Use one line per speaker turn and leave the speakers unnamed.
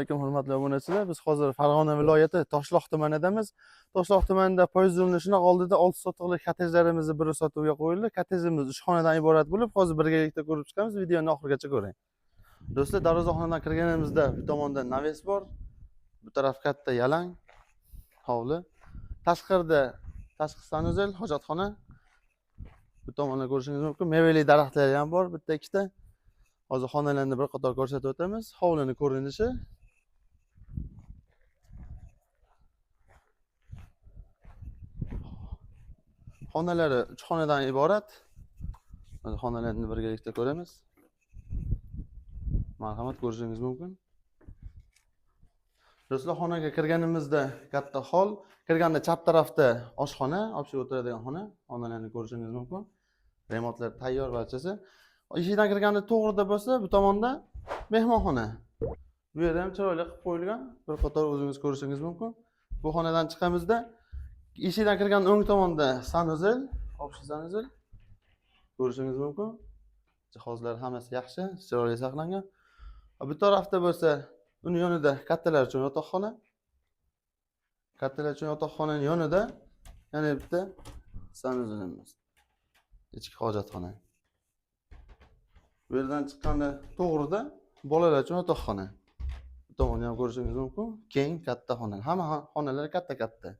Assalomu hurmatli obunachilar, biz hozir Farg'ona viloyati Toshloq tumanidamiz. Toshloq tumanida poyezd yo'nalishining oldida 6 sotixlik kottejlarimizni biri sotuvga qo'yildi. Kottejimiz 3 xonadan iborat bo'lib, hozir birgalikda ko'rib chiqamiz. Videoni oxirigacha ko'ring. Do'stlar, darvozaxonadan kirganimizda bu tomonda naves bor. Bu taraf katta yalang hovli. Tashqarida tashqi sanuzel, hojatxona. Bu tomonda ko'rishingiz mumkin. Mevali daraxtlar ham bor, bitta ikkita. Hozir xonalarni bir qator ko'rsatib o'tamiz. Hovlining ko'rinishi. Xonalari 3 xonadan iborat. Mana xonalarni birgalikda ko'ramiz. Marhamat, ko'rishingiz mumkin. Do'stlar, xonaga kirganimizda katta hol, kirganda chap tarafda oshxona, olib o'tiradigan xona. Xonalarni ko'rishingiz mumkin. Remontlar tayyor barchasi. Eshikdan kirganda to'g'rida bo'lsa, bu tomonda mehmonxona. Bu yerda ham chiroyli qilib qo'yilgan. Bir qator o'zingiz ko'rishingiz mumkin. Bu xonadan chiqamizda eshikdan kirgan o'ng tomonda sanuzel, общий sanuzel ko'rishingiz mumkin. Jihozlar hammasi yaxshi, chiroyli saqlangan. Bu tarafda bo'lsa, uni yonida kattalar uchun yotoqxona. Kattalar uchun yotoqxonaning yonida yana bitta sanuzelimiz. Ichki hojatxona. Bu yerdan chiqqanda to'g'rida bolalar uchun yotoqxona. Bu tomonni ham ko'rishingiz mumkin. Keng, katta xona. Hamma xonalar katta-katta.